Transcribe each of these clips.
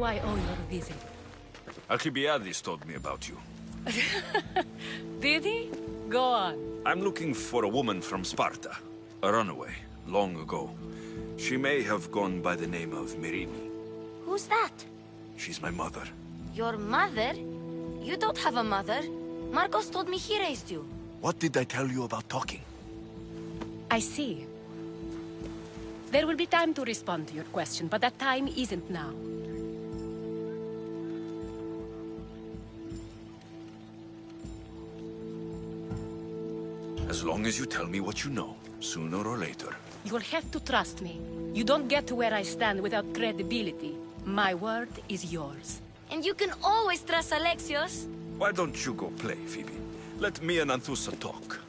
do I owe your visit? Alcibiades told me about you. Did he? Go on. I'm looking for a woman from Sparta. A runaway, long ago. She may have gone by the name of Myrrine. Who's that? She's my mother. Your mother? You don't have a mother. Marcos told me he raised you. What did I tell you about talking? I see. There will be time to respond to your question, but that time isn't now. As long as you tell me what you know, sooner or later. You will have to trust me. You don't get to where I stand without credibility. My word is yours. And you can always trust Alexios. Why don't you go play, Phoebe? Let me and Anthusa talk.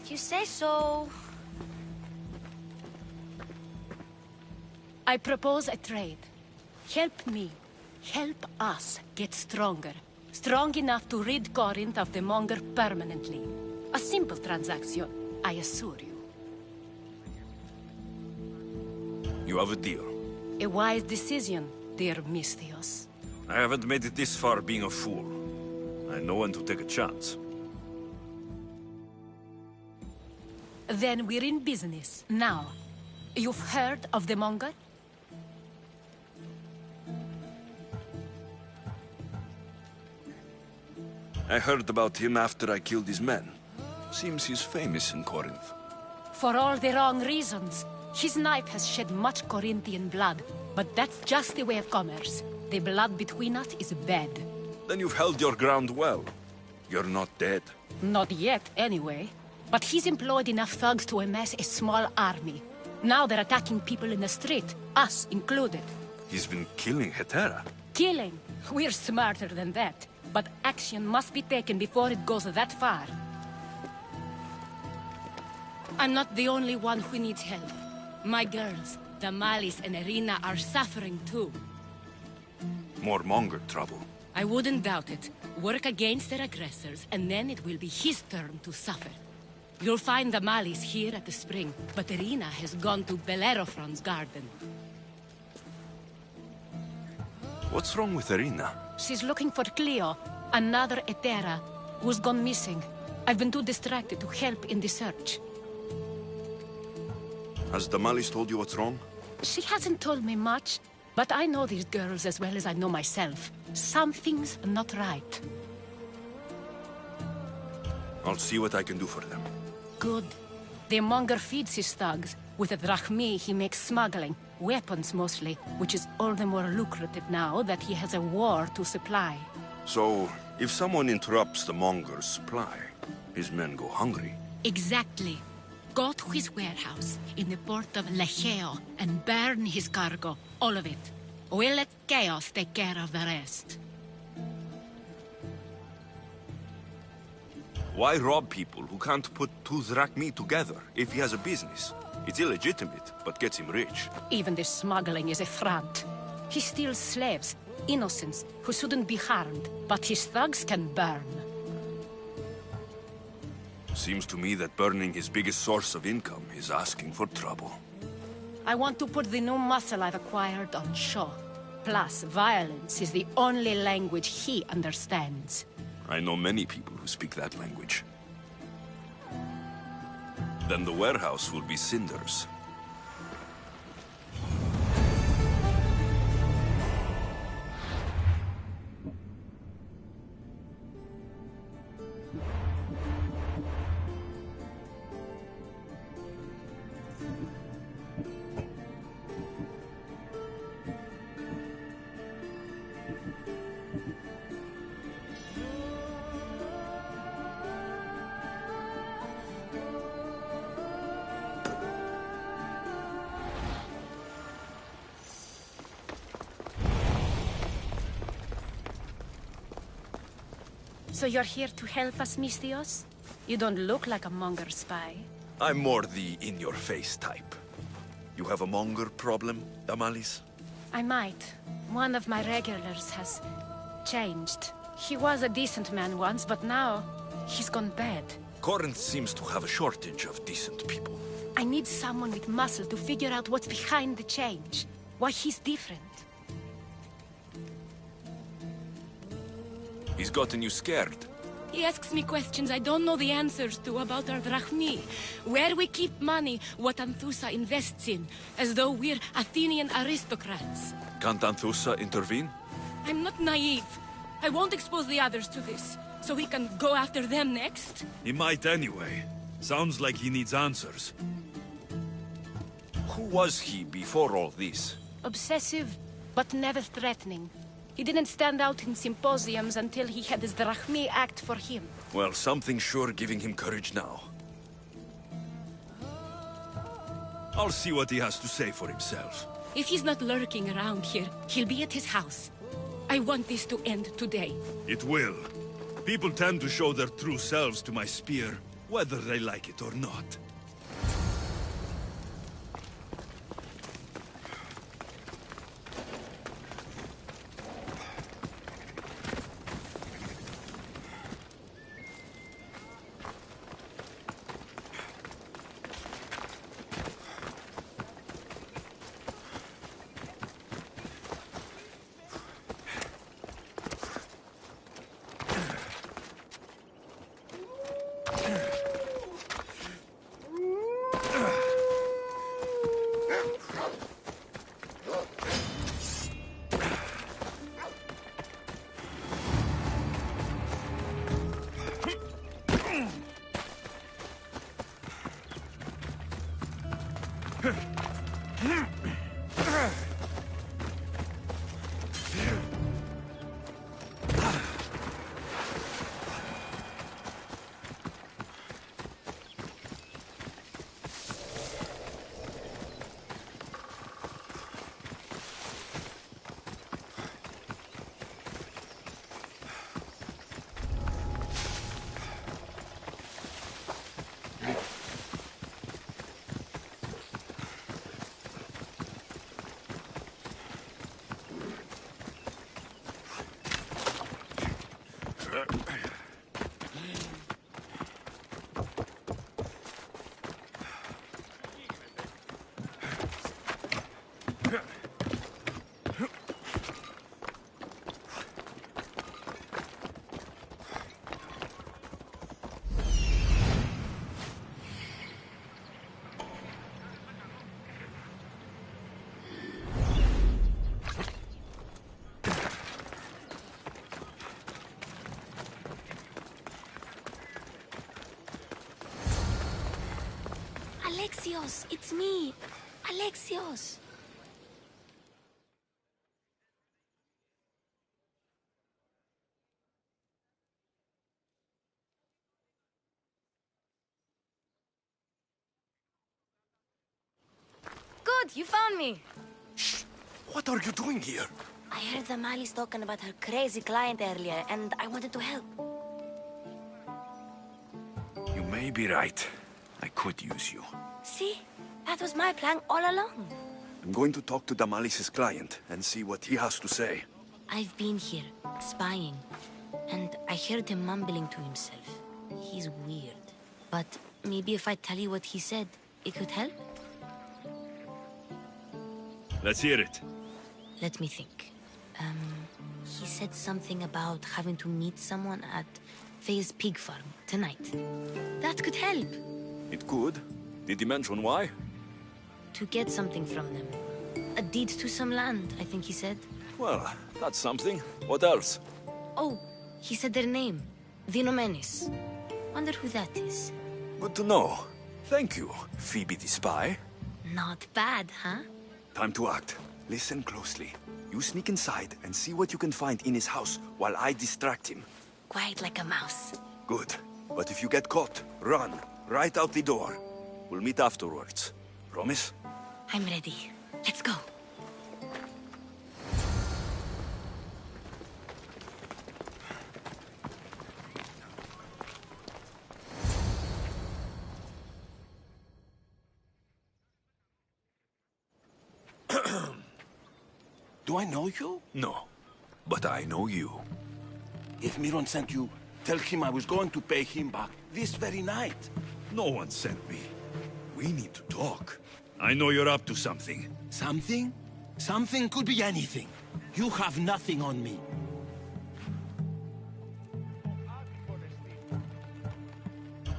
If you say so. I propose a trade. Help me. Help us get stronger. Strong enough to rid Corinth of the Monger permanently. A simple transaction, I assure you. You have a deal. A wise decision, dear Misthios. I haven't made it this far being a fool. I know when to take a chance. Then we're in business. Now, you've heard of the Monger? I heard about him after I killed his men. Seems he's famous in Corinth. For all the wrong reasons. His knife has shed much Corinthian blood, but that's just the way of commerce. The blood between us is bad. Then you've held your ground well. You're not dead. Not yet, anyway. But he's employed enough thugs to amass a small army. Now they're attacking people in the street, us included. He's been killing Hetera. Killing? We're smarter than that. But action must be taken before it goes that far. I'm not the only one who needs help. My girls, Damalis and Irina, are suffering too. More Monger trouble. I wouldn't doubt it. Work against their aggressors, and then it will be his turn to suffer. You'll find Damalis here at the spring, but Irina has gone to Bellerophon's garden. What's wrong with Irina? She's looking for Cleo, another Hetera, who's gone missing. I've been too distracted to help in the search. Has Damalis told you what's wrong? She hasn't told me much, but I know these girls as well as I know myself. Something's not right. I'll see what I can do for them. Good. The Monger feeds his thugs. With the drachmi, he makes smuggling. Weapons, mostly, which is all the more lucrative now that he has a war to supply. So, if someone interrupts the Monger's supply, his men go hungry. Exactly. Go to his warehouse in the port of Lecheo and burn his cargo, all of it. We'll let chaos take care of the rest. Why rob people who can't put two drachmi together if he has a business? It's illegitimate, but gets him rich. Even the smuggling is a front. He steals slaves, innocents, who shouldn't be harmed, but his thugs can burn. Seems to me that burning his biggest source of income is asking for trouble. I want to put the new muscle I've acquired on show. Plus, violence is the only language he understands. I know many people who speak that language. Then the warehouse will be cinders. So you're here to help us, Misthios? You don't look like a Monger spy. I'm more the in-your-face type. You have a Monger problem, Damalis? I might. One of my regulars has changed. He was a decent man once, but now he's gone bad. Corinth seems to have a shortage of decent people. I need someone with muscle to figure out what's behind the change. Why he's different. He's gotten you scared. He asks me questions I don't know the answers to about our drachmi, where we keep money, what Anthusa invests in, as though we're Athenian aristocrats. Can't Anthusa intervene? I'm not naive. I won't expose the others to this, so he can go after them next. He might anyway. Sounds like he needs answers. Who was he before all this? Obsessive, but never threatening. He didn't stand out in symposiums until he had his drachmi act for him. Well, something's sure giving him courage now. I'll see what he has to say for himself. If he's not lurking around here, he'll be at his house. I want this to end today. It will. People tend to show their true selves to my spear, whether they like it or not. Alexios, it's me. Alexios. Good, you found me. Shh! What are you doing here? I heard the Mali's talking about her crazy client earlier, and I wanted to help. You may be right. I could use you. See? That was my plan all along. I'm going to talk to Damalis's client and see what he has to say. I've been here, spying, and I heard him mumbling to himself. He's weird. But maybe if I tell you what he said, it could help? Let's hear it. Let me think. He said something about having to meet someone at Faye's pig farm tonight. That could help. It could. Did he mention why? To get something from them. A deed to some land, I think he said. Well, that's something. What else? Oh, he said their name. Vinomenis. Wonder who that is. Good to know. Thank you, Phoebe the spy. Not bad, huh? Time to act. Listen closely. You sneak inside and see what you can find in his house while I distract him. Quiet like a mouse. Good. But if you get caught, run. Right out the door. We'll meet afterwards. Promise? I'm ready. Let's go. Do I know you? No. But I know you. If Miron sent you, tell him I was going to pay him back this very night. No one sent me. We need to talk. I know you're up to something. Something? Something could be anything. You have nothing on me.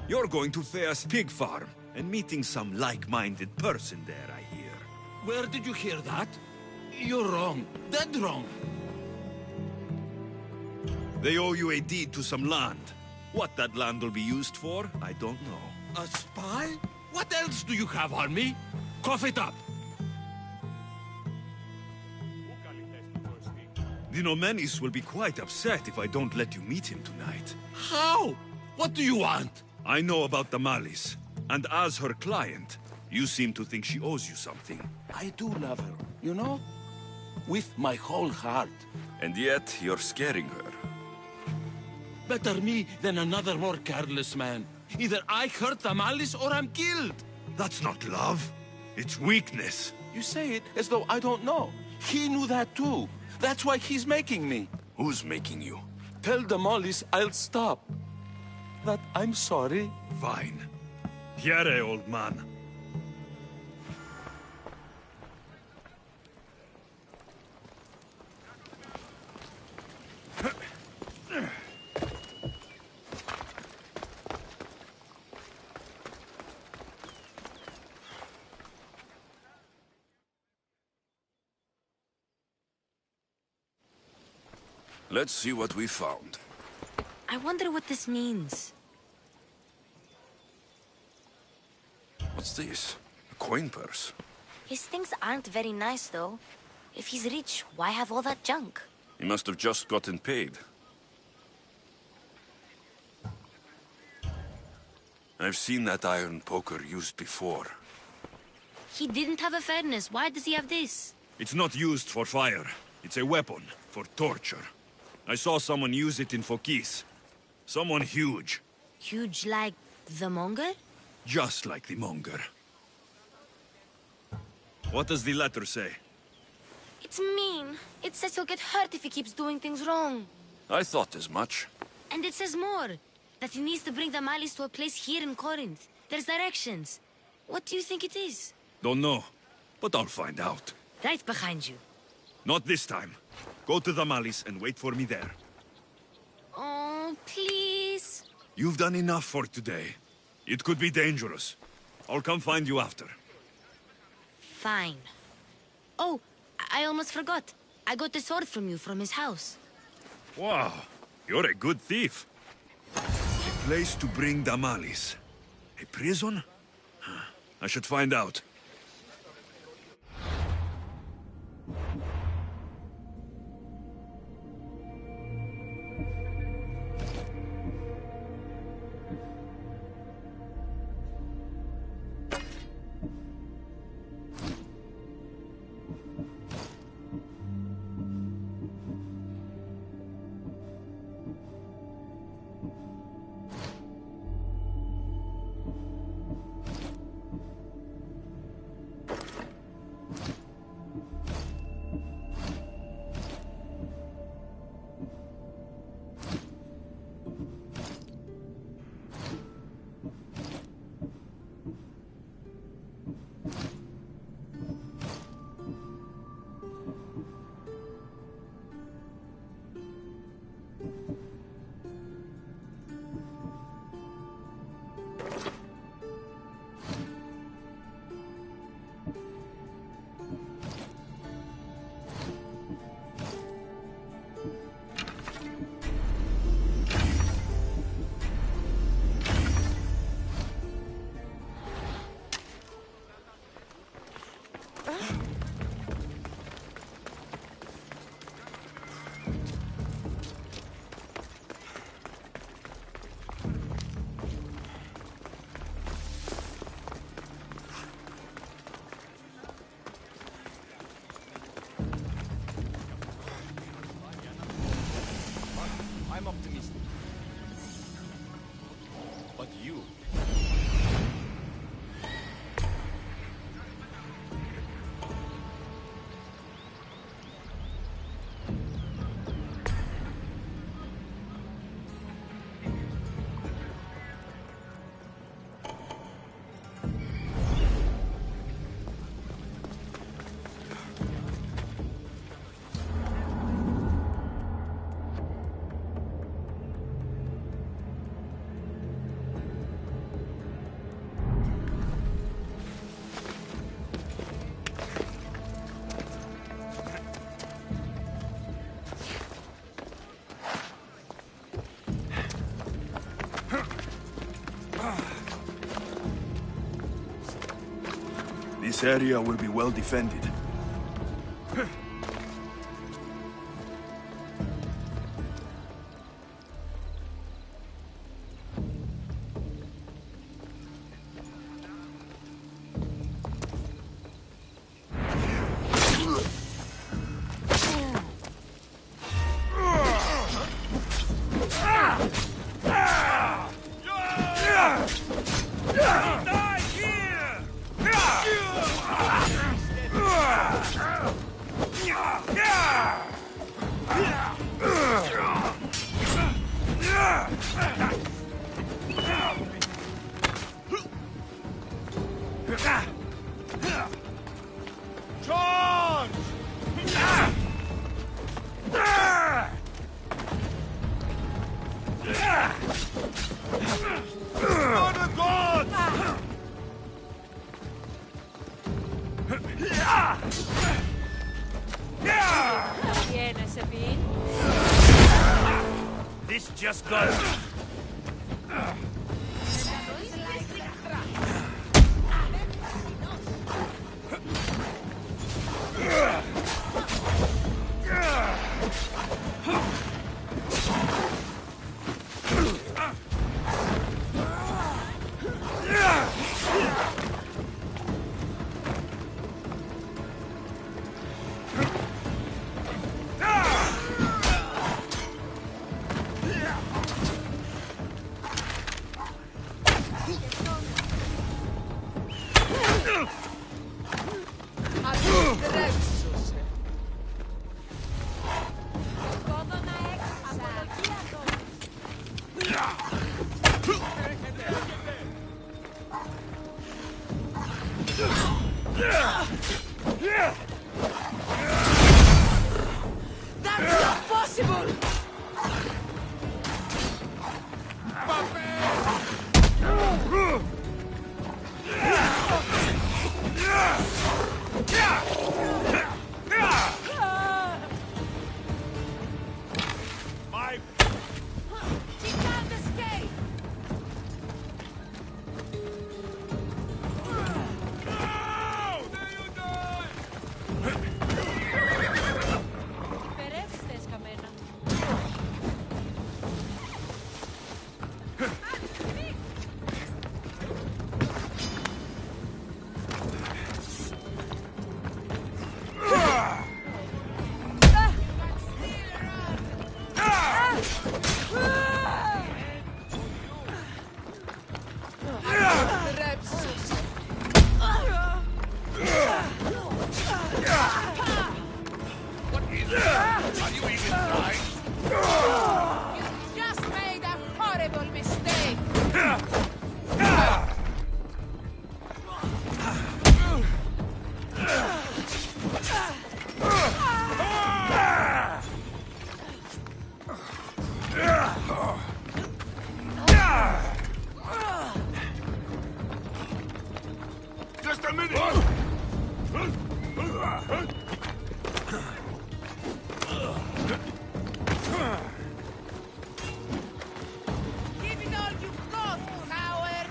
You're going to Thea's pig farm and meeting some like-minded person there, I hear. Where did you hear that? You're wrong. Dead wrong. They owe you a deed to some land. What that land will be used for, I don't know. A spy? What else do you have on me? Cough it up. The Nomenis will be quite upset if I don't let you meet him tonight. How? What do you want? I know about Damalis, and as her client, you seem to think she owes you something. I do love her, you know? With my whole heart. And yet, you're scaring her. Better me than another more careless man. Either I hurt Damalis or I'm killed. That's not love. It's weakness. You say it as though I don't know. He knew that too. That's why he's making me. Who's making you? Tell Damalis I'll stop. That I'm sorry. Fine. Here, old man. Let's see what we found. I wonder what this means. What's this? A coin purse? His things aren't very nice, though. If he's rich, why have all that junk? He must have just gotten paid. I've seen that iron poker used before. He didn't have a furnace. Why does he have this? It's not used for fire. It's a weapon for torture. I saw someone use it in Fokis. Someone huge. Huge like the monger? Just like the monger. What does the letter say? It's mean. It says he'll get hurt if he keeps doing things wrong. I thought as much. And it says more. That he needs to bring the Malis to a place here in Corinth. There's directions. What do you think it is? Don't know, but I'll find out. Right behind you. Not this time. Go to the Malis and wait for me there. Oh, please. You've done enough for today. It could be dangerous. I'll come find you after. Fine. Oh, I almost forgot. I got the sword from you from his house. Wow, you're a good thief. A place to bring Damalis. A prison? I should find out. I'm optimistic. But you... This area will be well defended. This just got... That's not possible! She can't escape! Περεύστε, σκαμμένα. Are you even trying? You just made a horrible mistake! Just a minute! Give it all you've got, coward!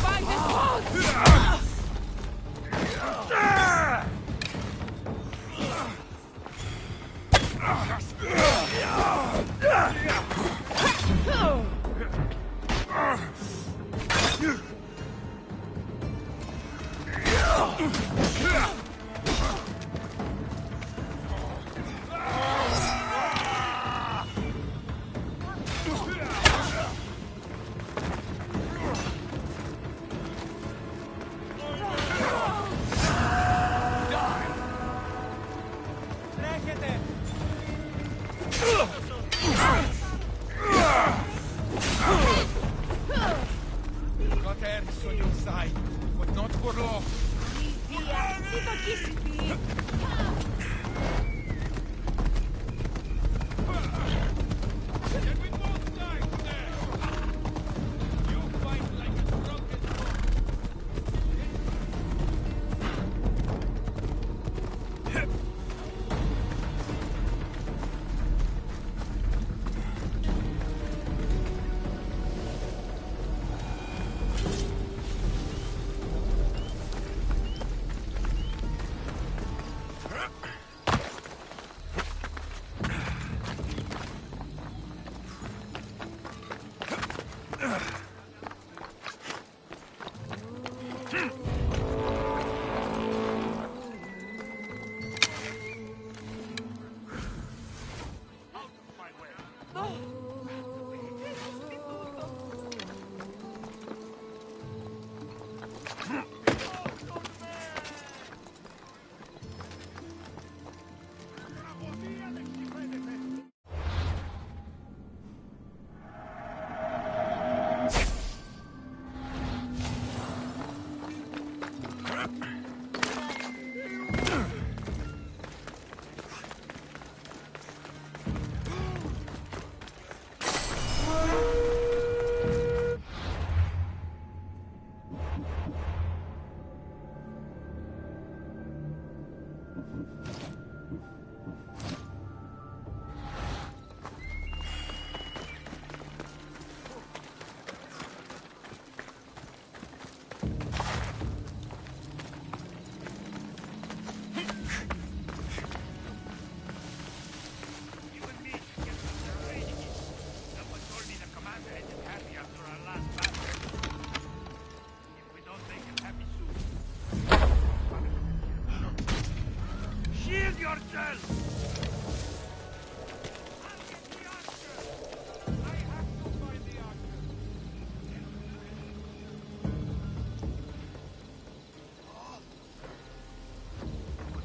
Find the boats! Got Harris on your side, but not for long. Via, ti tocchi qui! Can we move?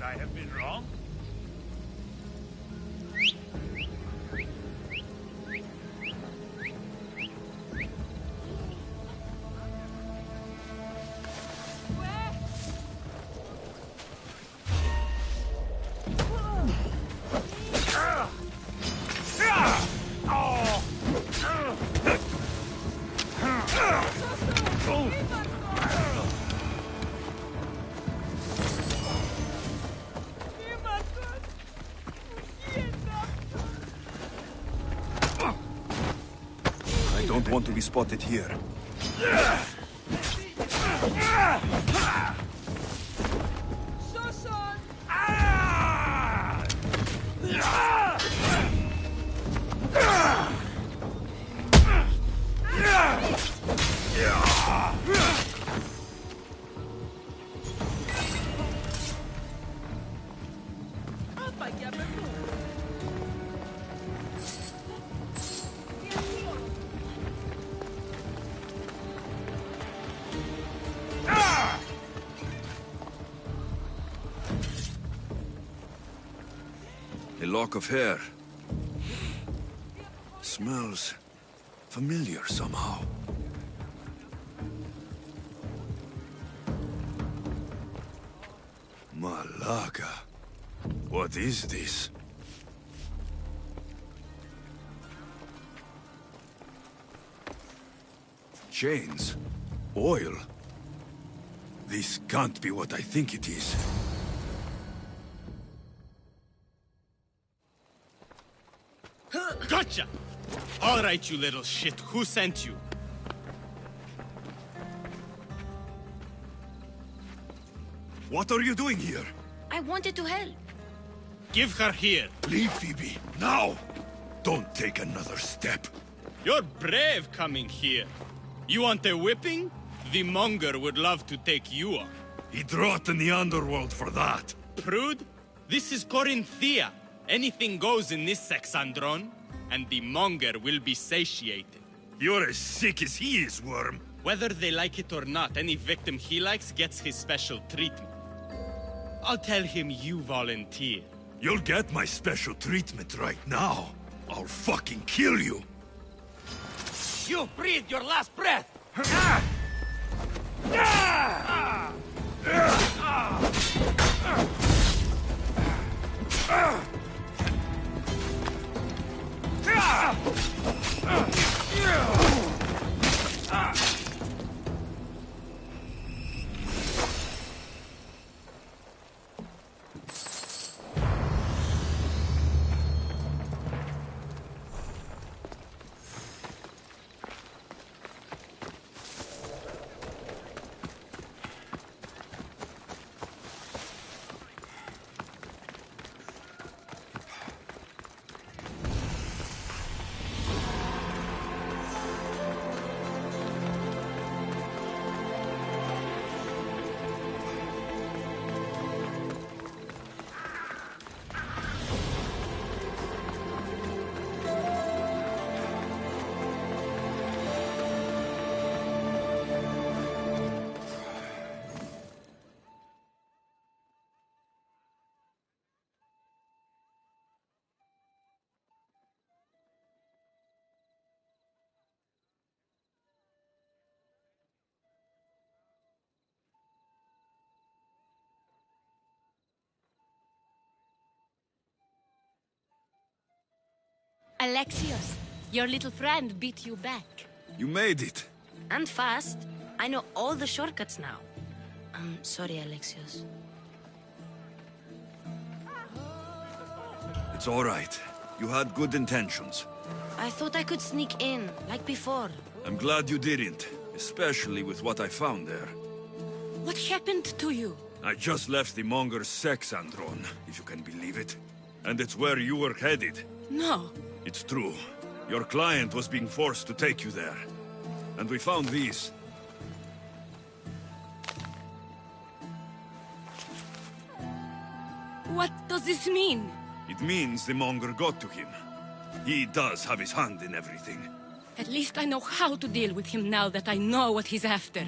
I have been wrong? I don't want to be spotted here. A lock of hair. Smells familiar somehow. Malaga. What is this? Chains? Oil? This can't be what I think it is. Gotcha! All right, you little shit. Who sent you? What are you doing here? I wanted to help. Give her here. Leave, Phoebe, now! Don't take another step. You're brave coming here. You want a whipping? The monger would love to take you on. He'd rot in the underworld for that. Prude, this is Corinthia. Anything goes in this Sexandron, and the monger will be satiated. You're as sick as he is, Worm. Whether they like it or not, any victim he likes gets his special treatment. I'll tell him you volunteer. You'll get my special treatment right now. I'll fucking kill you. You breathe your last breath! Alexios, your little friend beat you back. You made it. And fast. I know all the shortcuts now. I'm sorry, Alexios. It's all right. You had good intentions. I thought I could sneak in, like before. I'm glad you didn't, especially with what I found there. What happened to you? I just left the Monger's sex andron, if you can believe it. And it's where you were headed. No. It's true. Your client was being forced to take you there. And we found these. What does this mean? It means the Monger got to him. He does have his hand in everything. At least I know how to deal with him now that I know what he's after.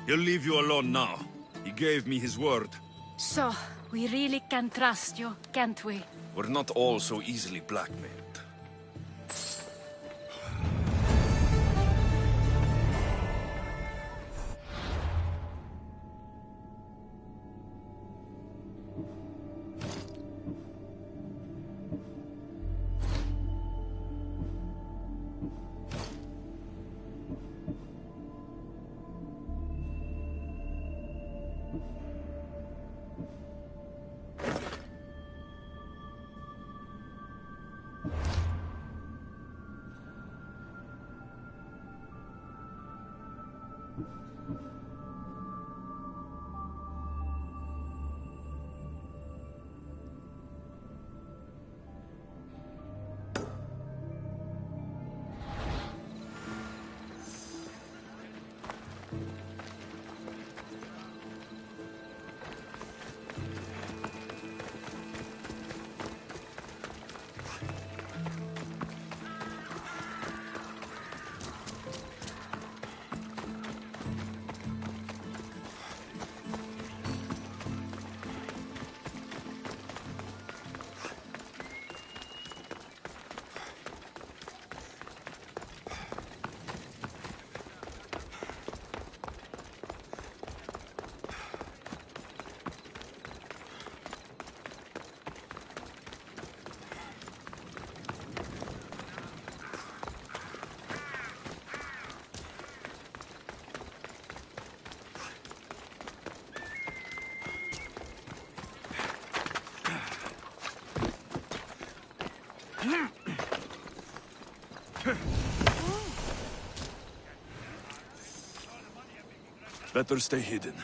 He'll leave you alone now. He gave me his word. So, we really can trust you, can't we? We're not all so easily blackmailed. Better stay hidden.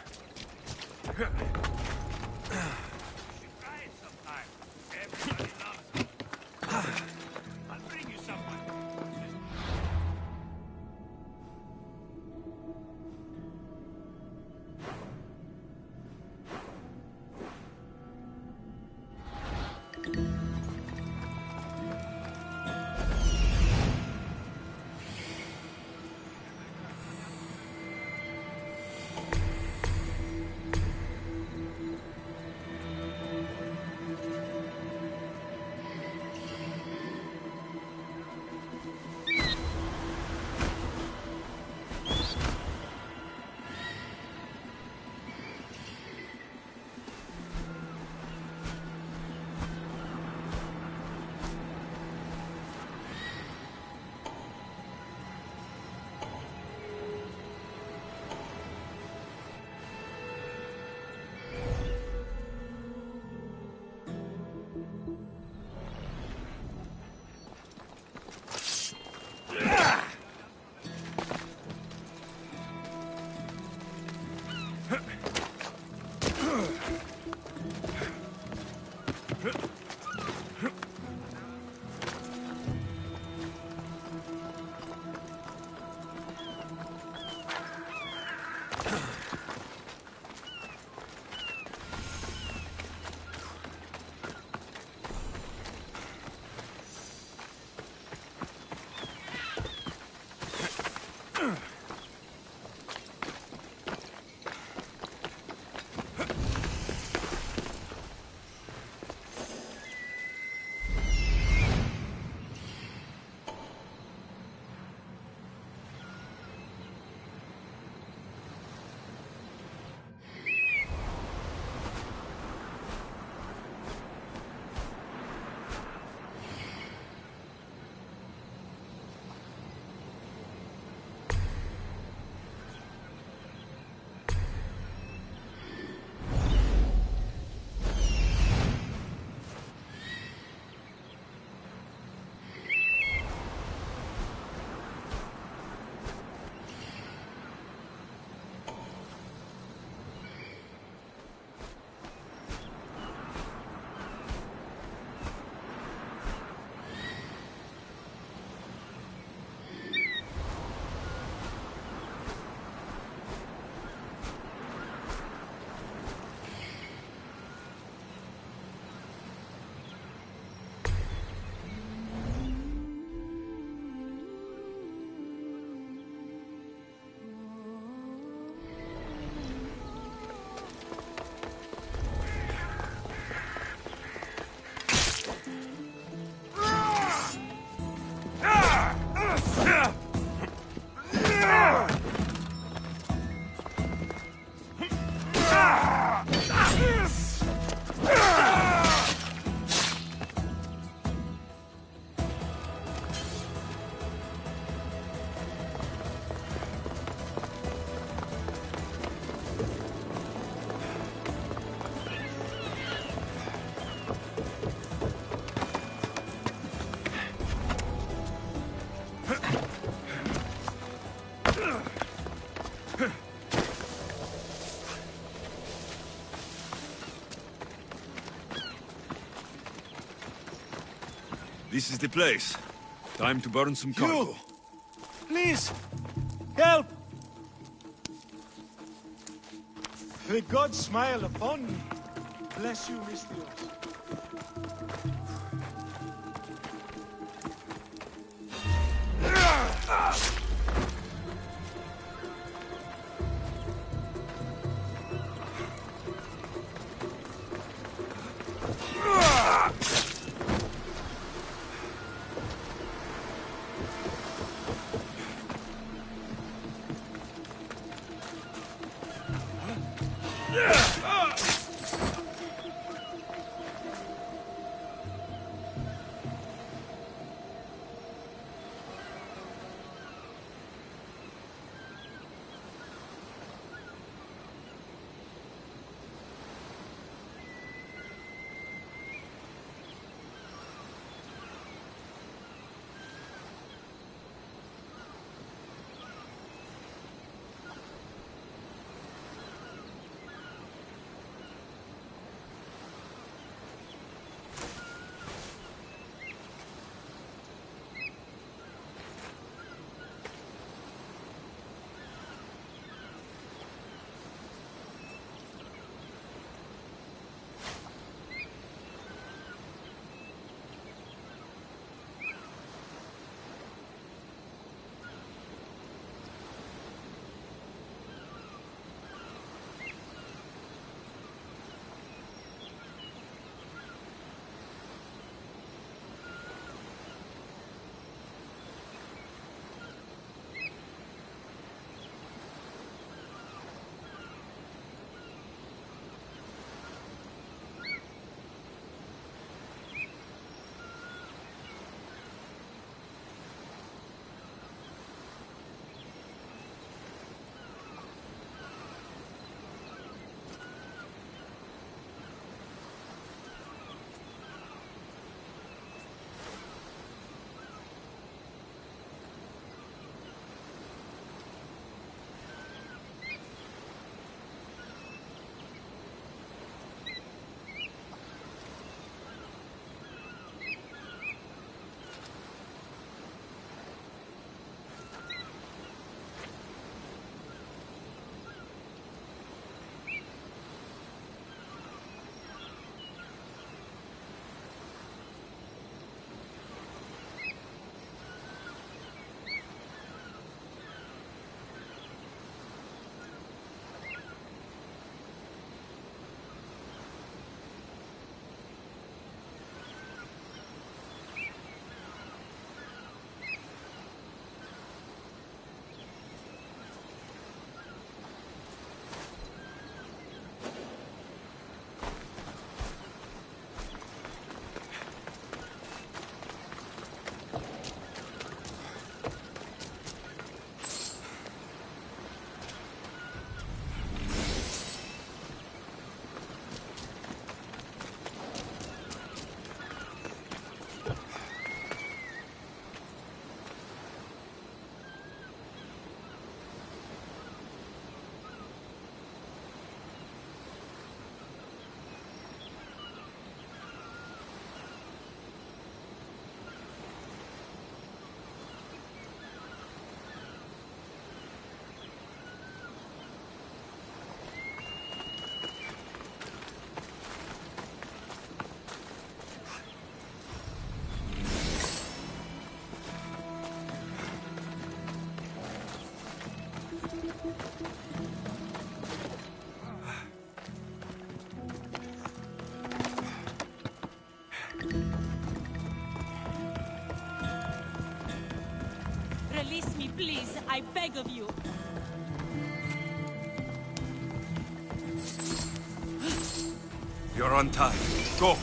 This is the place. Time to burn some cargo. Please! Help! May God smile upon me. Bless you, Mistios. Release me, please. I beg of you. You're untied. Go.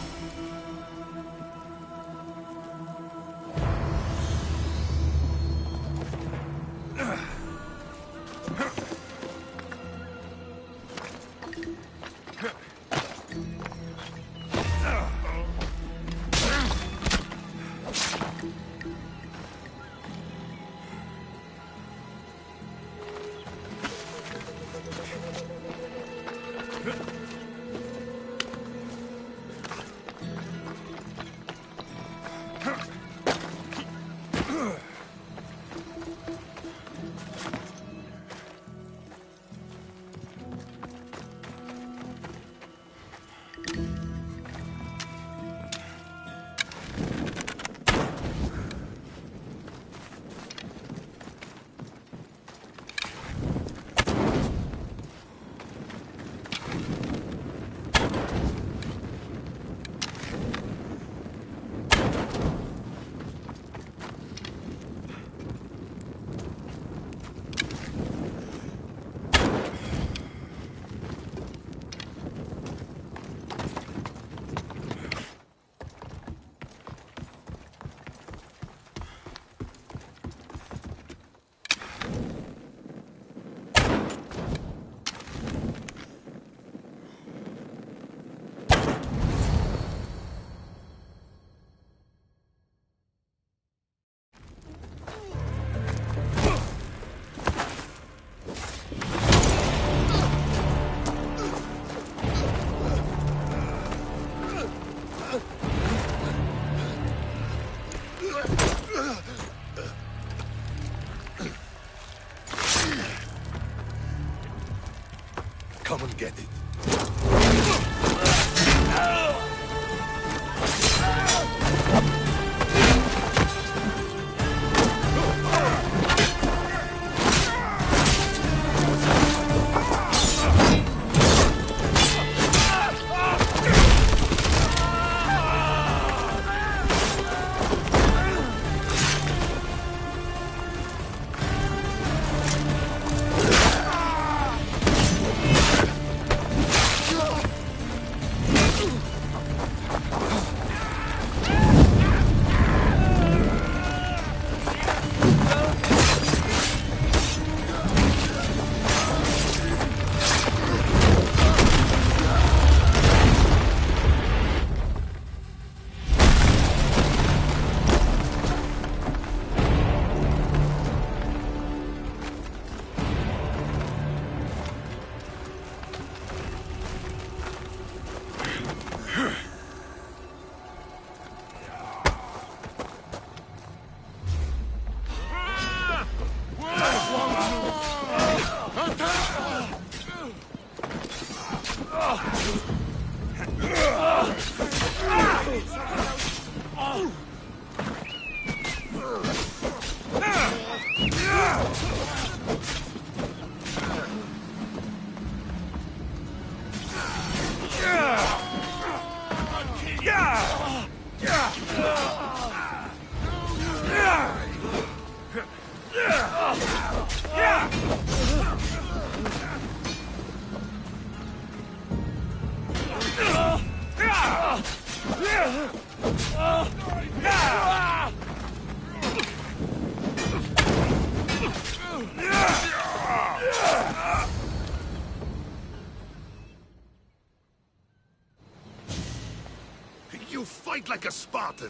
You fight like a Spartan.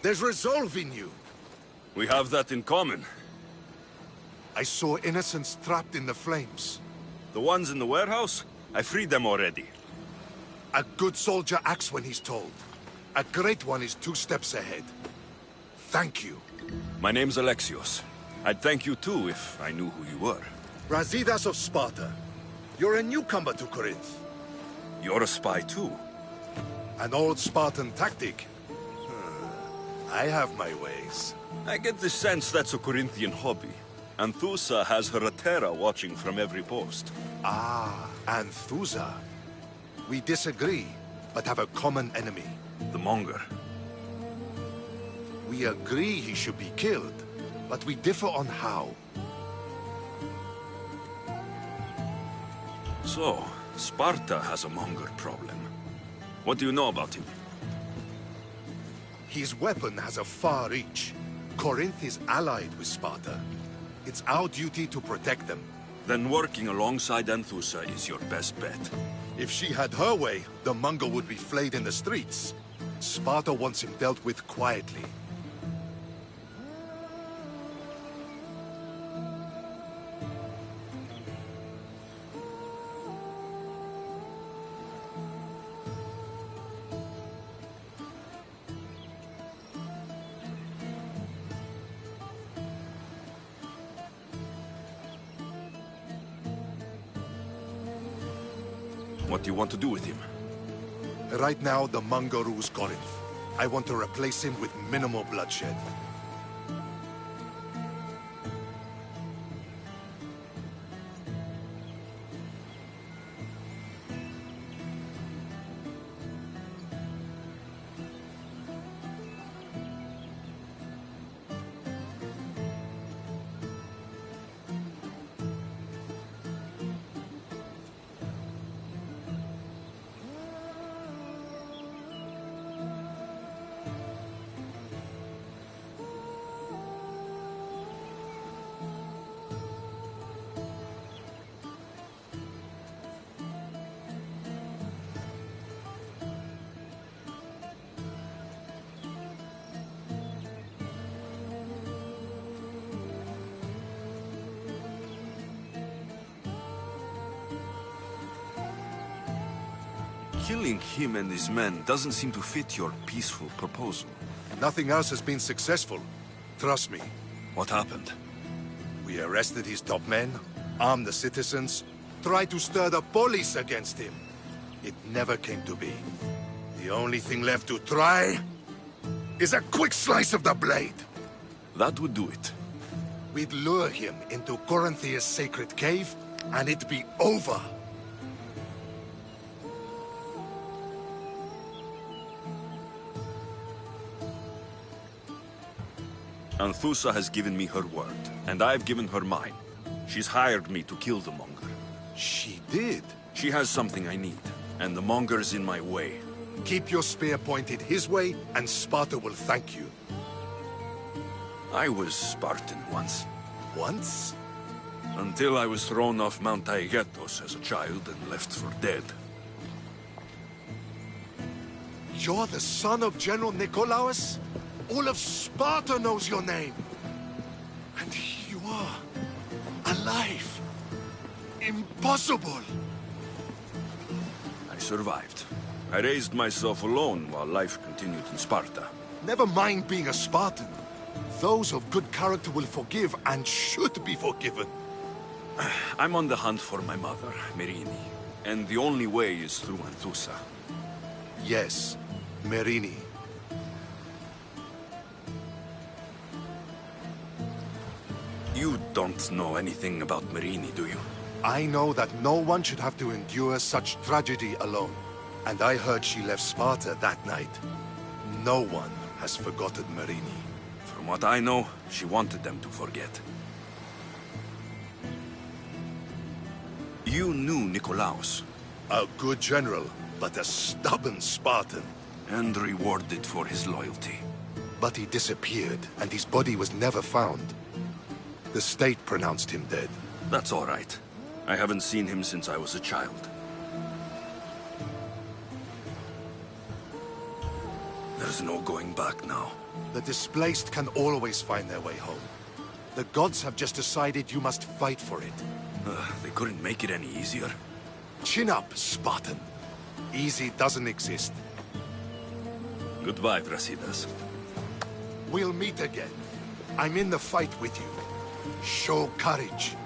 There's resolve in you. We have that in common. I saw innocents trapped in the flames. The ones in the warehouse? I freed them already. A good soldier acts when he's told. A great one is 2 steps ahead. Thank you. My name's Alexios. I'd thank you too if I knew who you were. Brasidas of Sparta. You're a newcomer to Corinth. You're a spy too. An old Spartan tactic. I have my ways. I get the sense that's a Corinthian hobby. Anthusa has her Atera watching from every post. Ah, Anthusa. We disagree, but have a common enemy. The Monger. We agree he should be killed, but we differ on how. So, Sparta has a Monger problem. What do you know about him? His weapon has a far reach. Corinth is allied with Sparta. It's our duty to protect them. Then working alongside Anthusa is your best bet. If she had her way, the Monger would be flayed in the streets. Sparta wants him dealt with quietly. What do you want to do with him? Right now, the Monger rules Corinth. I want to replace him with minimal bloodshed. Killing him and his men doesn't seem to fit your peaceful proposal. Nothing else has been successful. Trust me. What happened? We arrested his top men, armed the citizens, tried to stir the police against him. It never came to be. The only thing left to try is a quick slice of the blade. That would do it. We'd lure him into Corinthia's sacred cave, and it'd be over. Anthusa has given me her word, and I've given her mine. She's hired me to kill the Monger. She did? She has something I need, and the Monger's in my way. Keep your spear pointed his way, and Sparta will thank you. I was Spartan once. Once? Until I was thrown off Mount Taygetos as a child and left for dead. You're the son of General Nikolaos? All of Sparta knows your name. And here you are, alive. Impossible. I survived. I raised myself alone while life continued in Sparta. Never mind being a Spartan. Those of good character will forgive and should be forgiven. I'm on the hunt for my mother, Merini. And the only way is through Anthusa. Yes, Merini. You don't know anything about Merini, do you? I know that no one should have to endure such tragedy alone. And I heard she left Sparta that night. No one has forgotten Marini. From what I know, she wanted them to forget. You knew Nikolaos. A good general, but a stubborn Spartan. And rewarded for his loyalty. But he disappeared, and his body was never found. The state pronounced him dead. That's all right. I haven't seen him since I was a child. There's no going back now. The displaced can always find their way home. The gods have just decided you must fight for it. They couldn't make it any easier. Chin up, Spartan. Easy doesn't exist. Goodbye, Brasidas. We'll meet again. I'm in the fight with you. Show courage.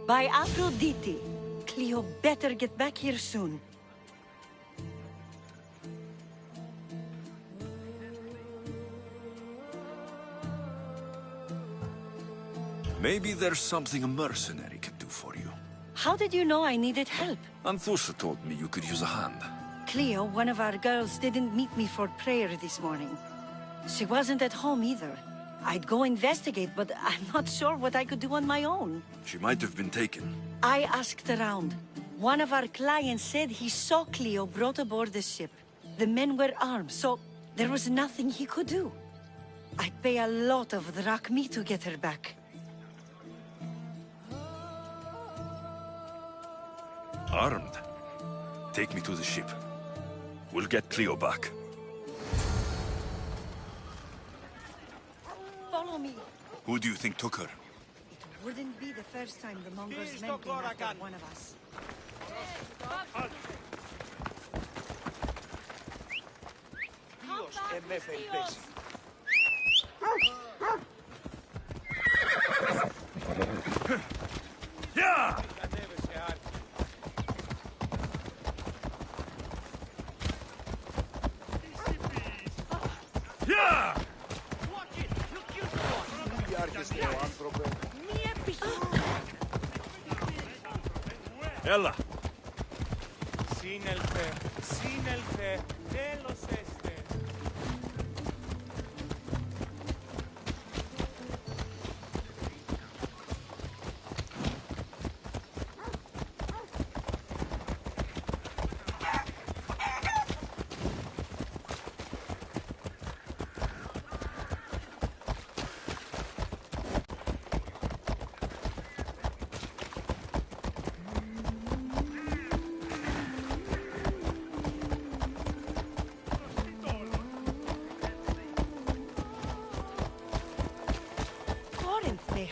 By Aphrodite. Cleo better get back here soon. Maybe there's something a mercenary can do for you. How did you know I needed help? Anthusa told me you could use a hand. Cleo, one of our girls, didn't meet me for prayer this morning. She wasn't at home either. I'd go investigate, but I'm not sure what I could do on my own. She might have been taken. I asked around. One of our clients said he saw Cleo brought aboard the ship. The men were armed, so there was nothing he could do. I'd pay a lot of drachmi to get her back. Armed? Take me to the ship. We'll get Cleo back. Follow me. Who do you think took her? It wouldn't be the first time the Mongers men came after one of us. Yeah! Yeah! Ella! Συνέλθε, τέλος έστε.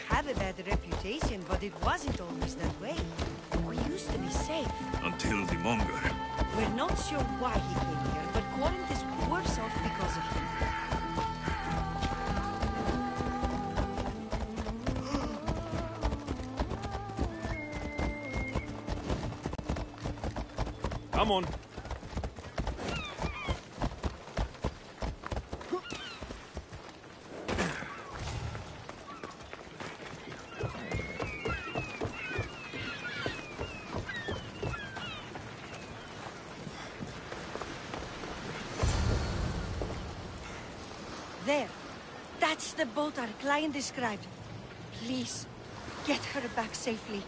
Have a bad reputation, but it wasn't always that way. We used to be safe. Until the Monger. We're not sure why he came here, but Corinth is worse off because of him. Come on. There. That's the boat our client described. Please, get her back safely.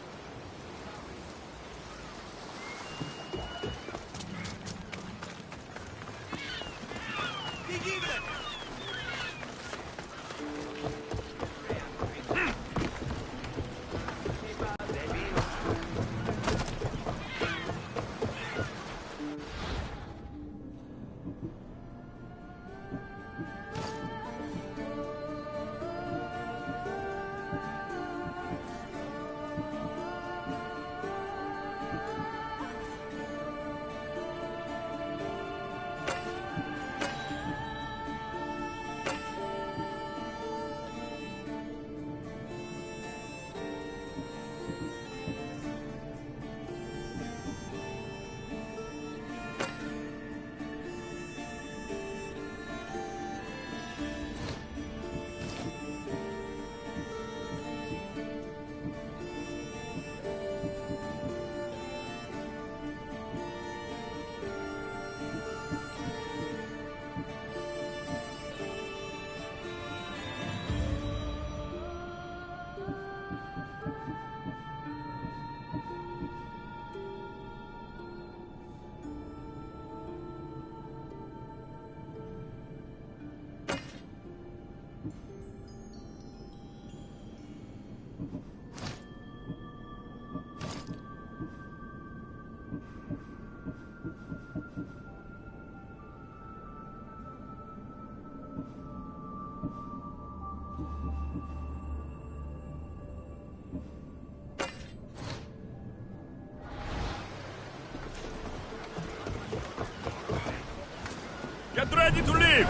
Get ready to leave!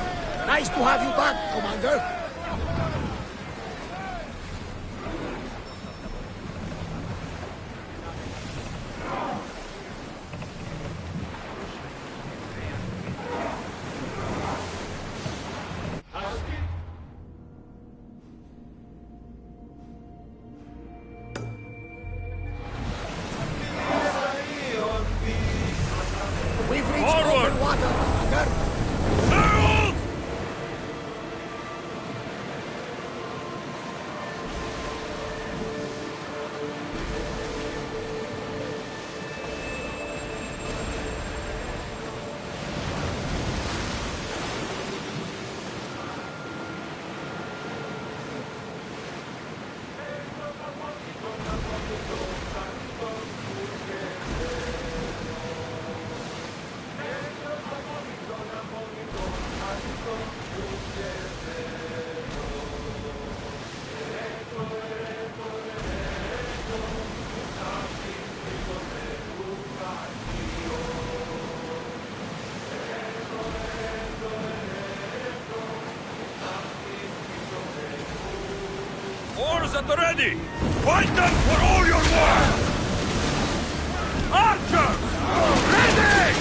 Nice to have you back, Commander. matter, Commander? Harold! Oars at the ready! Fight them for all your worth! Archers! Ready!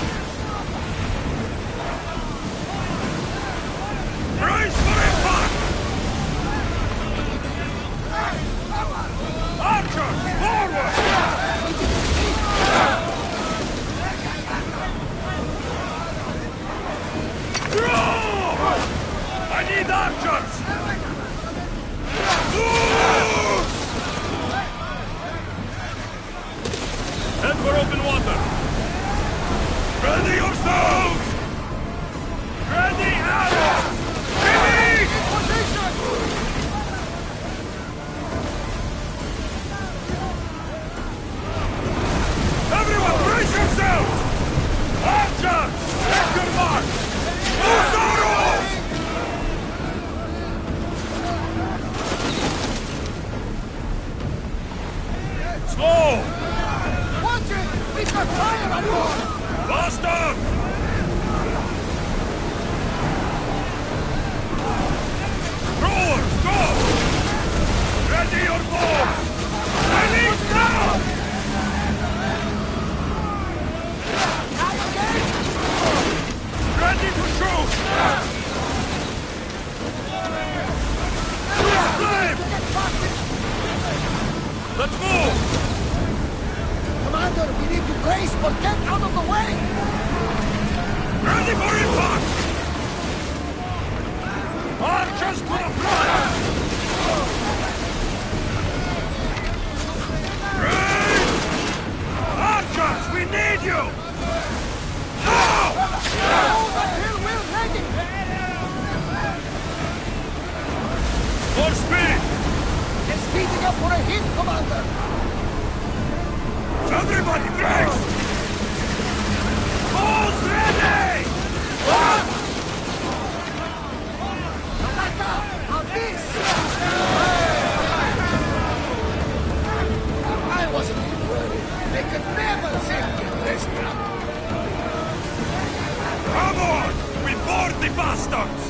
Brace for impact! Archers, forward! I need archers! Head for open water! Ready yourselves! Ready arrows! Ready! Position! Everyone brace yourselves! Archers! Take your mark! Loose arrows! Slow! Watch it! We've got fire on board! Faster! Rowers, go! Ready your bows! Ready, now! Ready to shoot! Flame! Let's move! Commander, we need to brace, but get out of the way! Ready for impact! Archers to the front! Raise! Archers, we need you! Now! Hold until we're ready! Full speed! It's speeding up for a hit, Commander! Everybody, brace! Balls ready! Tanaka, on this! I wasn't even worried. They could never save me this trap. Come on! We board the bastards!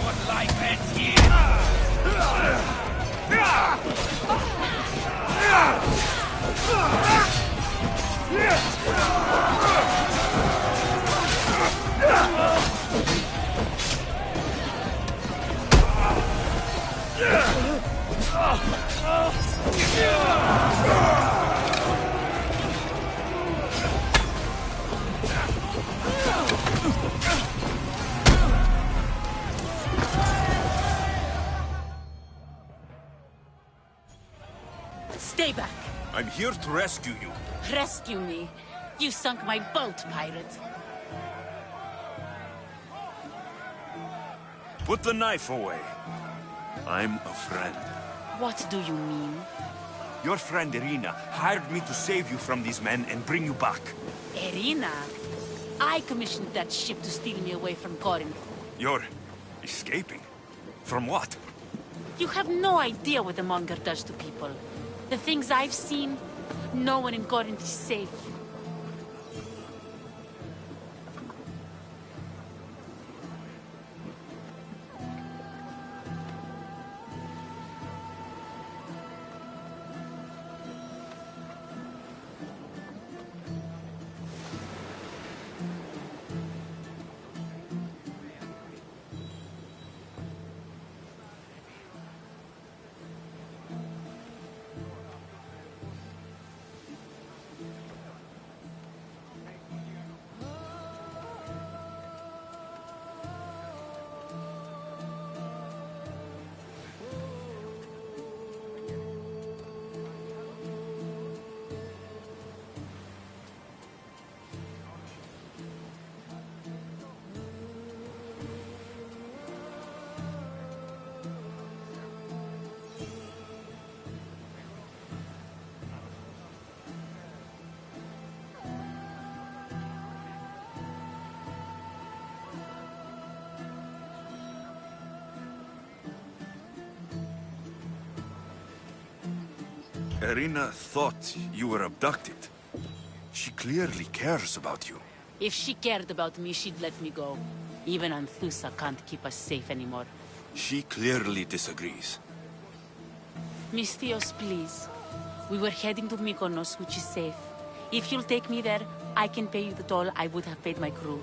What life ends here? Stay back. I'm here to rescue you. Rescue me. You sunk my boat, pirate. Put the knife away. I'm a friend. What do you mean? Your friend Irina hired me to save you from these men and bring you back. Irina? I commissioned that ship to steal me away from Corinth. You're escaping? From what? You have no idea what the Monger does to people. The things I've seen, no one in Corinth is safe. Irina thought you were abducted. She clearly cares about you. If she cared about me, she'd let me go. Even Anthusa can't keep us safe anymore. She clearly disagrees. Mystios, please. We were heading to Mykonos, which is safe. If you'll take me there, I can pay you the toll I would have paid my crew.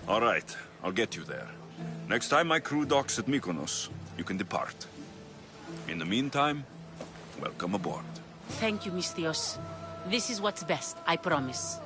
All right, I'll get you there. Next time my crew docks at Mykonos, you can depart. In the meantime, welcome aboard. Thank you, Mystios. This is what's best, I promise.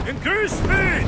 Increase speed!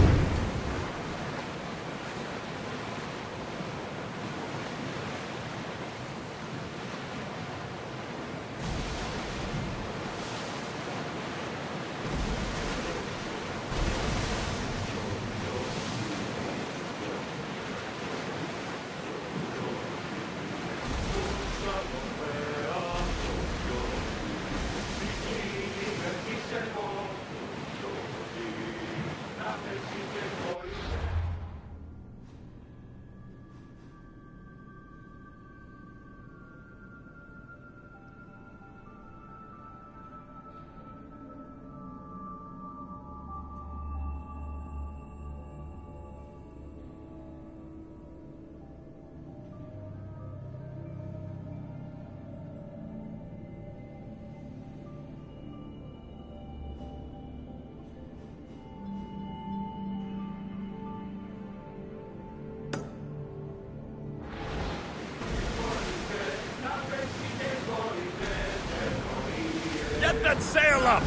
Get that sail up!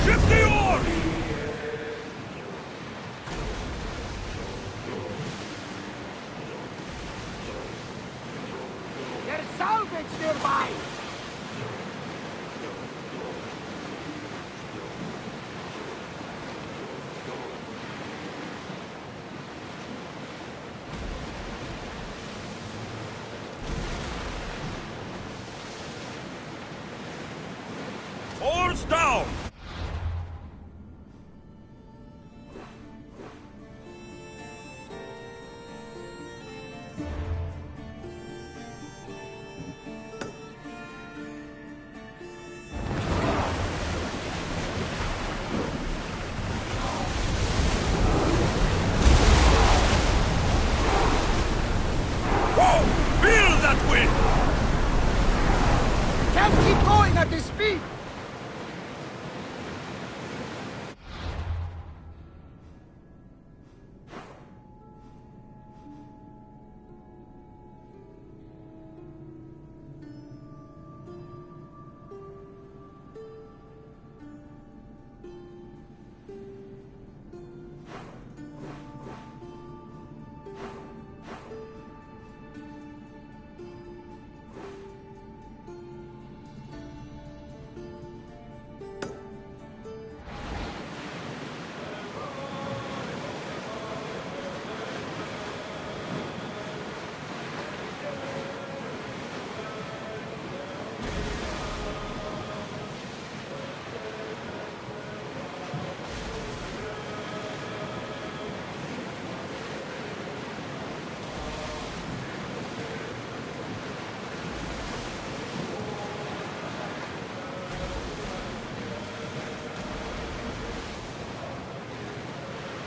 Shift the oar! There's salvage nearby!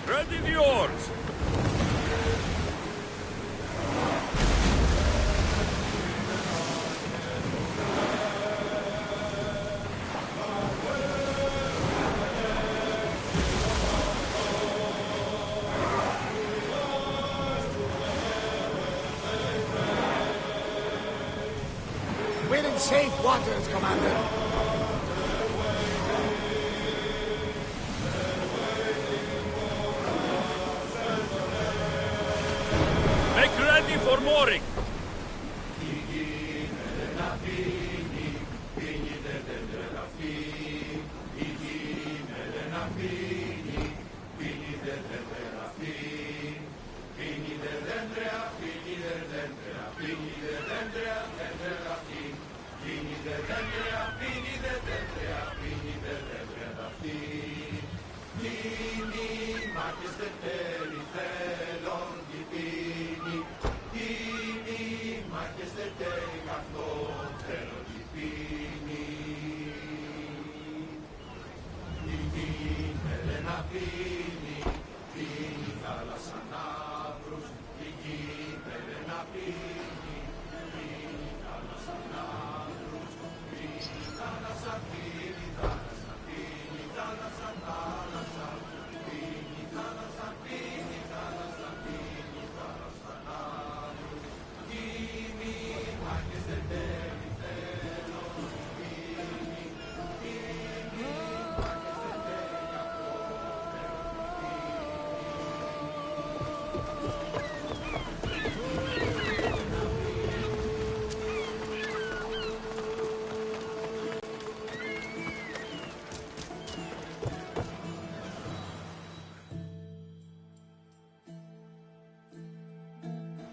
Ready the oars! We're in safe waters, Commander. Make ready for mooring!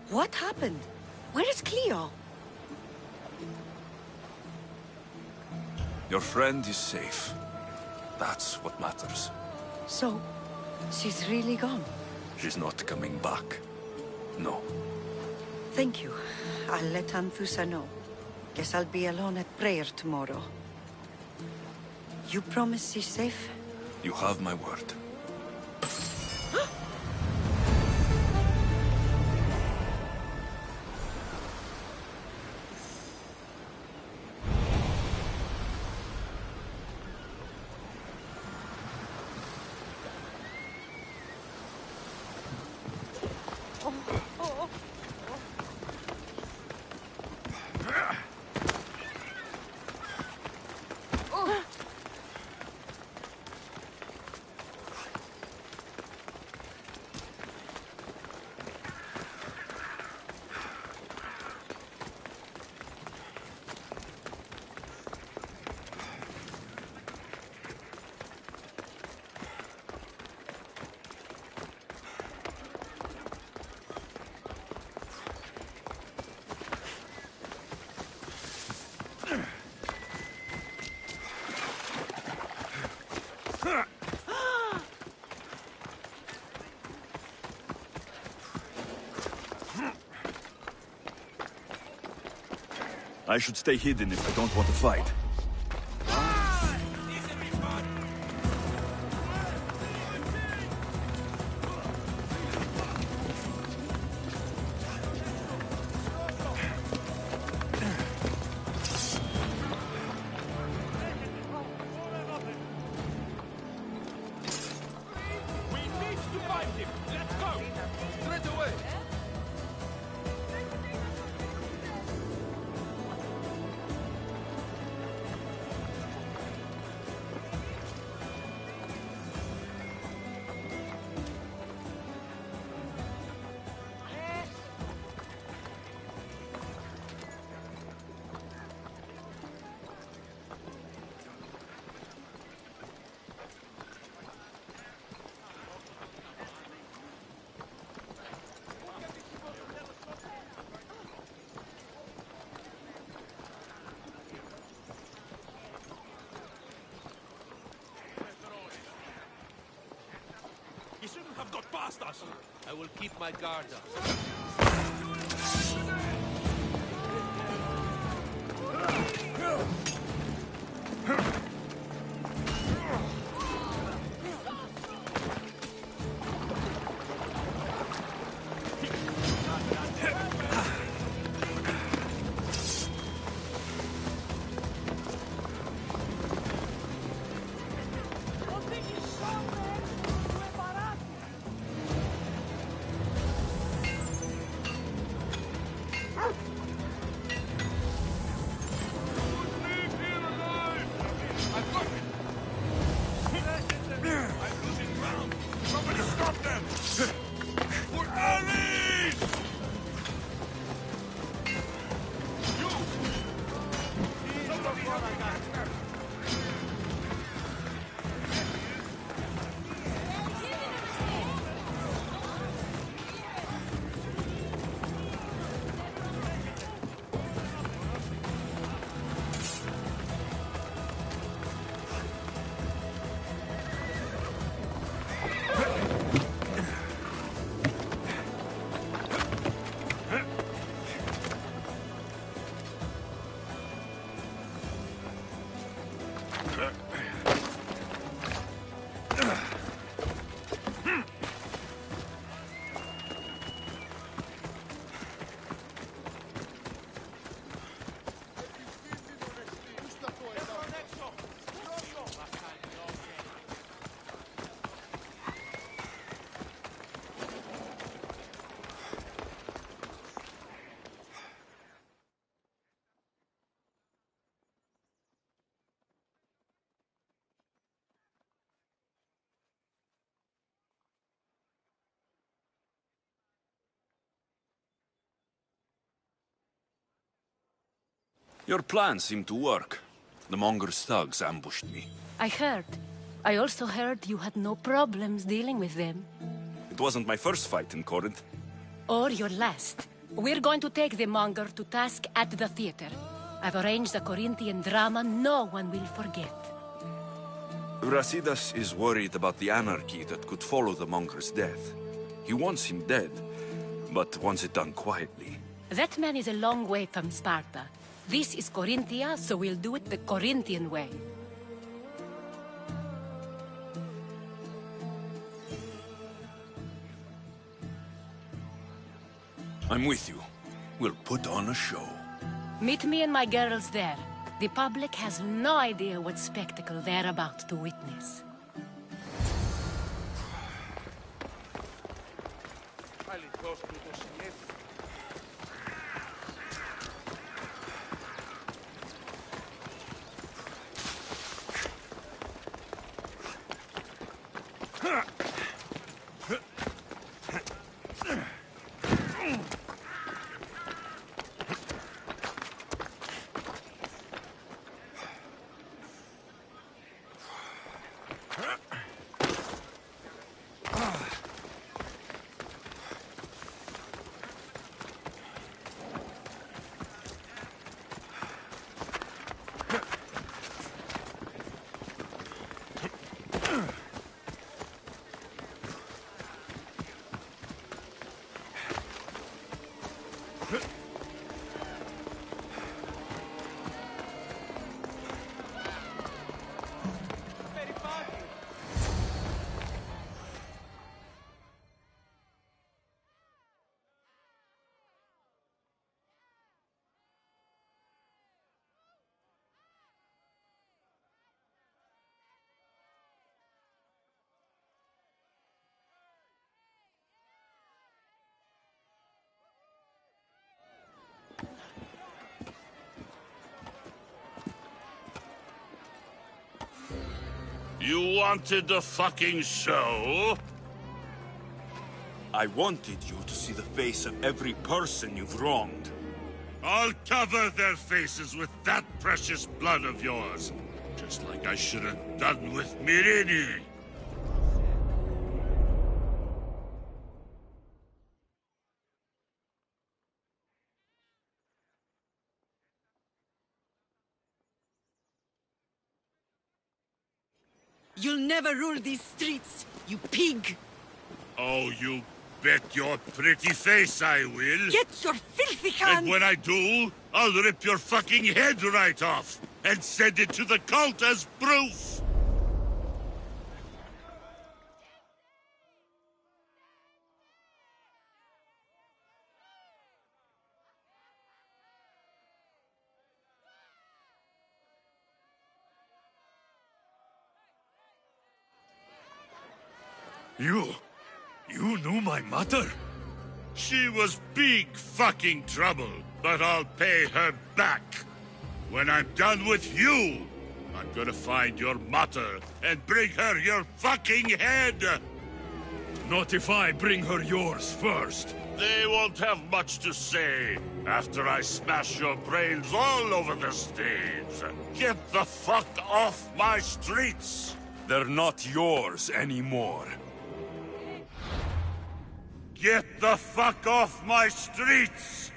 What happened? Where is Cleo? Your friend is safe. That's what matters. So, she's really gone? She's not coming back. No. Thank you. I'll let Anthusa know. Guess I'll be alone at prayer tomorrow. You promise she's safe? You have my word. I should stay hidden if I don't want to fight. He shouldn't have got past us. I will keep my guard up. Your plan seemed to work. The Monger's thugs ambushed me. I heard. I also heard you had no problems dealing with them. It wasn't my first fight in Corinth. Or your last. We're going to take the Monger to task at the theater. I've arranged a Corinthian drama no one will forget. Brasidas is worried about the anarchy that could follow the Monger's death. He wants him dead, but wants it done quietly. That man is a long way from Sparta. This is Corinthia, so we'll do it the Corinthian way. I'm with you. We'll put on a show. Meet me and my girls there. The public has no idea what spectacle they're about to witness. You wanted the fucking show? I wanted you to see the face of every person you've wronged. I'll cover their faces with that precious blood of yours. Just like I should have done with Mirini. You'll never rule these streets, you pig! Oh, you bet your pretty face I will. Get your filthy hands! And when I do, I'll rip your fucking head right off and send it to the cult as proof! You knew my mother? She was big fucking trouble, but I'll pay her back. When I'm done with you, I'm gonna find your mother and bring her your fucking head! Not if I bring her yours first. They won't have much to say after I smash your brains all over the stage. Get the fuck off my streets! They're not yours anymore. Get the fuck off my streets!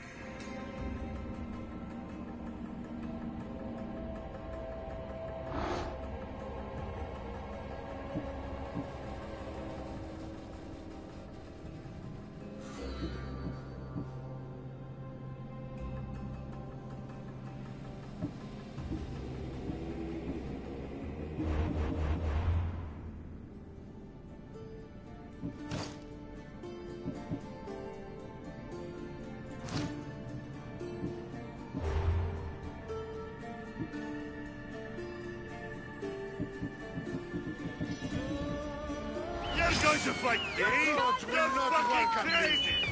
You're going to fight me? You're fucking crazy!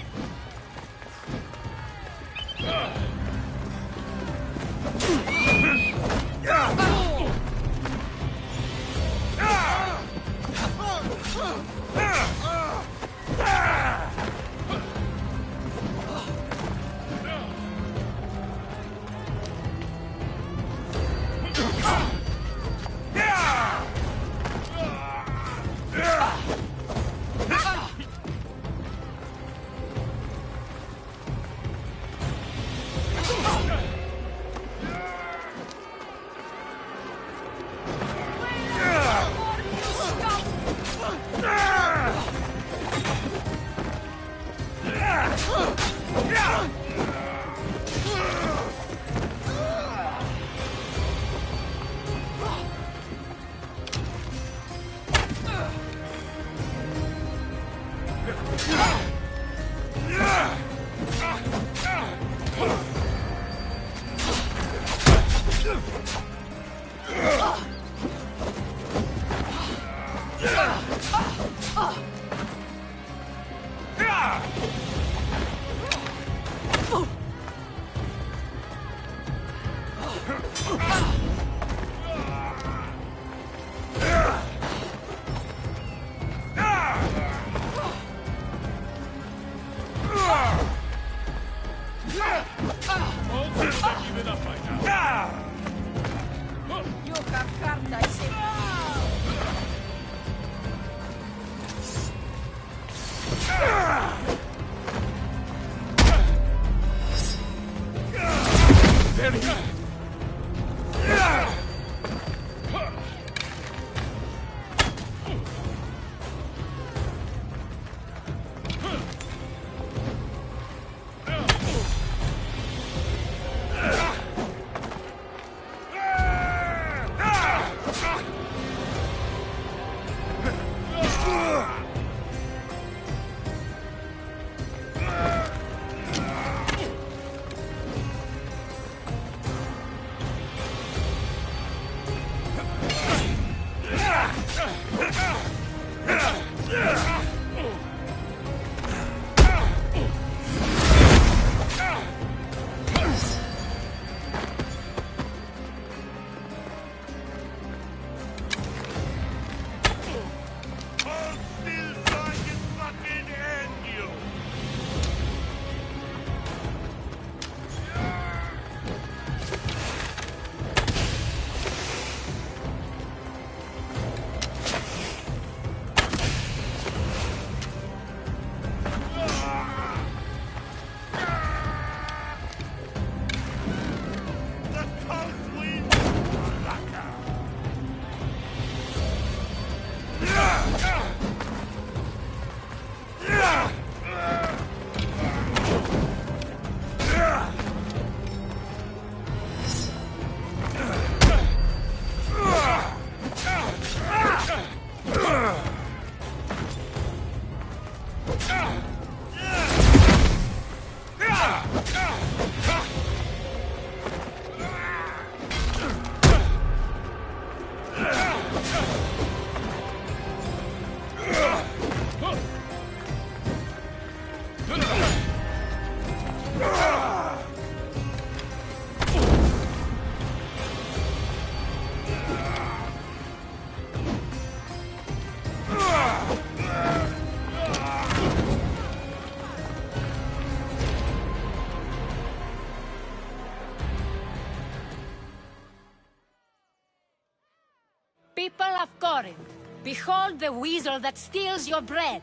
People of Corinth, behold the weasel that steals your bread,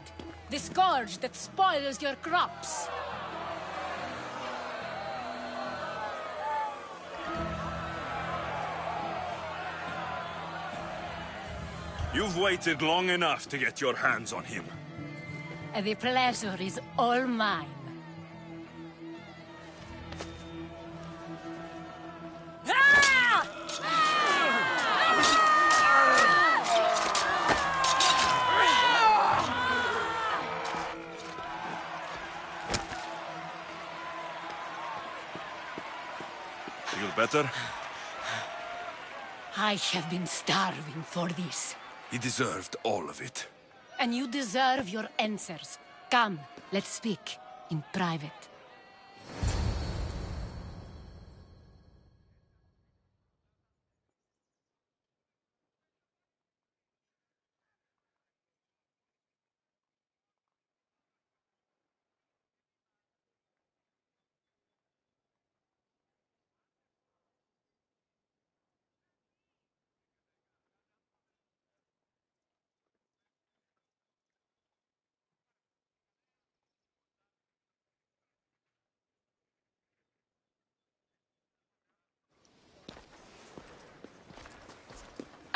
the scourge that spoils your crops. You've waited long enough to get your hands on him. And the pleasure is all mine. Feel better? I have been starving for this. He deserved all of it. And you deserve your answers. Come, let's speak in private.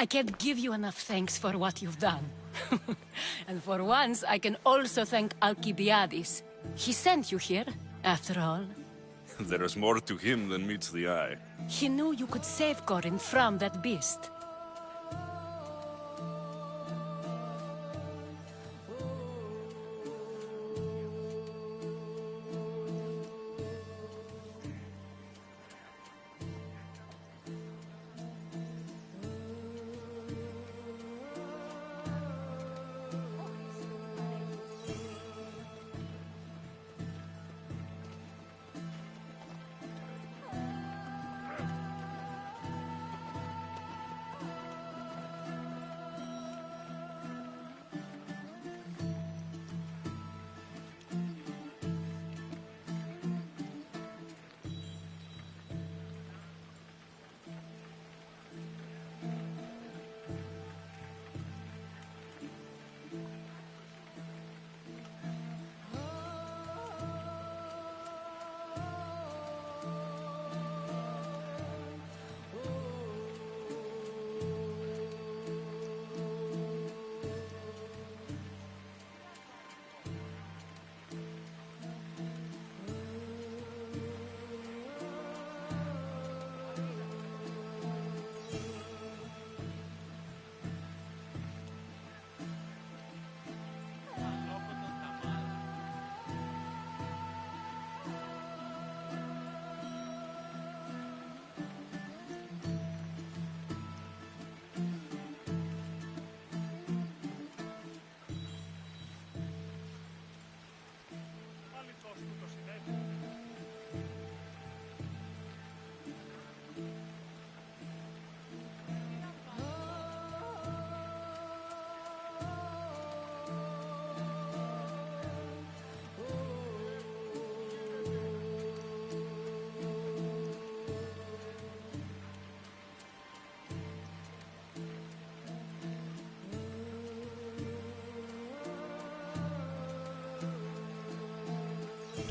I can't give you enough thanks for what you've done. And for once, I can also thank Alcibiades. He sent you here, after all. There is more to him than meets the eye. He knew you could save Corinth from that beast.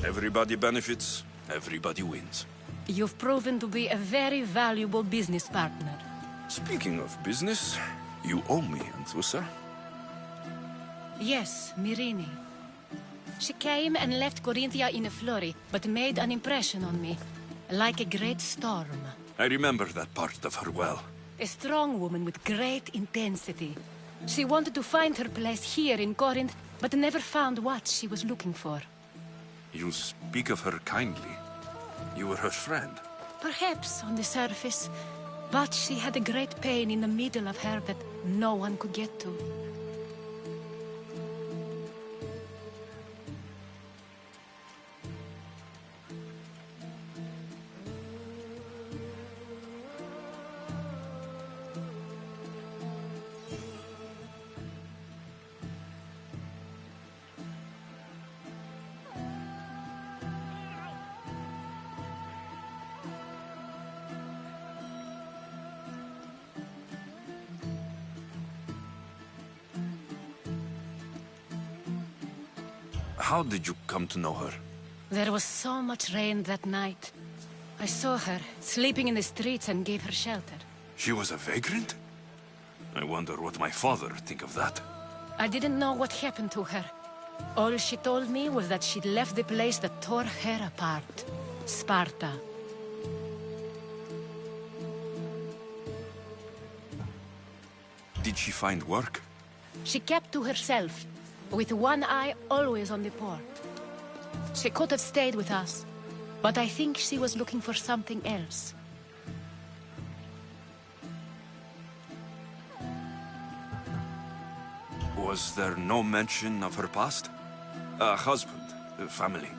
Everybody benefits, everybody wins. You've proven to be a very valuable business partner. Speaking of business, you owe me, Anthusa. Yes, Myrrine. She came and left Corinthia in a flurry, but made an impression on me. Like a great storm. I remember that part of her well. A strong woman with great intensity. She wanted to find her place here in Corinth, but never found what she was looking for. You speak of her kindly. You were her friend. Perhaps on the surface, but she had a great pain in the middle of her that no one could get to. How did you come to know her? There was so much rain that night. I saw her, sleeping in the streets, and gave her shelter. She was a vagrant? I wonder what my father would think of that. I didn't know what happened to her. All she told me was that she'd left the place that tore her apart. Sparta. Did she find work? She kept to herself, with one eye always on the port. She could have stayed with us, but I think she was looking for something else. Was there no mention of her past? A husband, a family?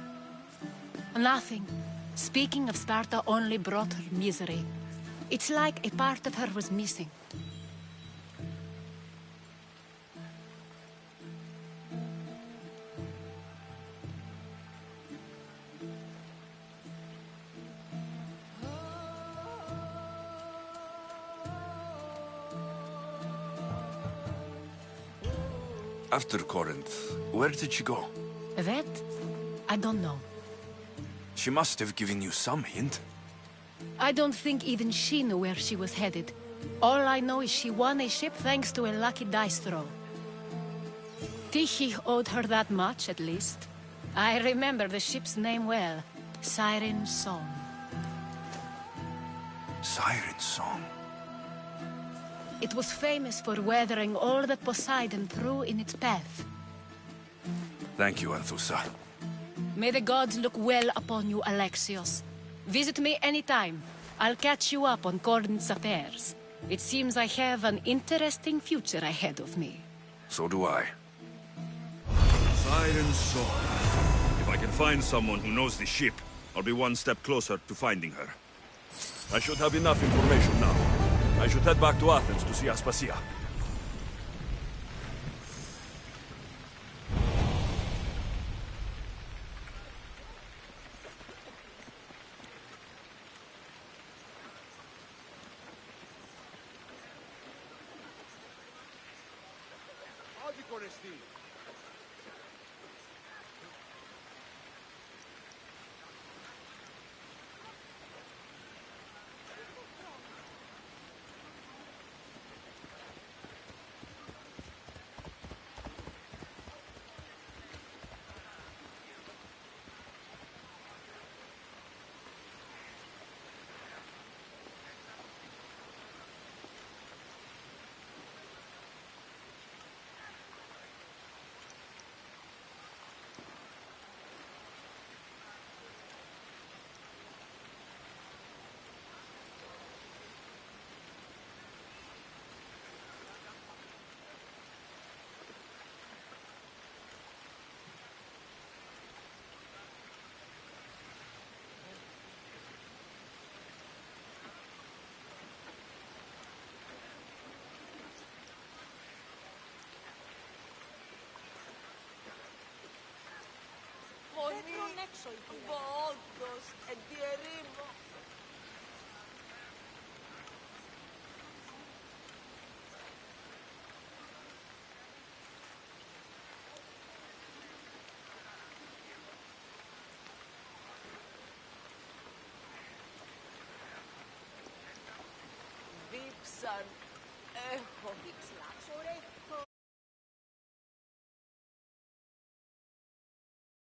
Nothing. Speaking of Sparta only brought her misery. It's like a part of her was missing. After Corinth, where did she go? That? I don't know. She must have given you some hint. I don't think even she knew where she was headed. All I know is she won a ship thanks to a lucky dice throw. Tyche owed her that much, at least. I remember the ship's name well. Siren Song. Siren Song. It was famous for weathering all that Poseidon threw in its path. Thank you, Anthusa. May the gods look well upon you, Alexios. Visit me anytime. I'll catch you up on Corinth's affairs. It seems I have an interesting future ahead of me. So do I. Siren Song. If I can find someone who knows the ship, I'll be one step closer to finding her. I should have enough information now. I should head back to Athens to see Aspasia. μέτρων έξω η κυρία. Βόντος, εν τη ερήμο. Δίψαν. Έχω δίψλαξο, ρε.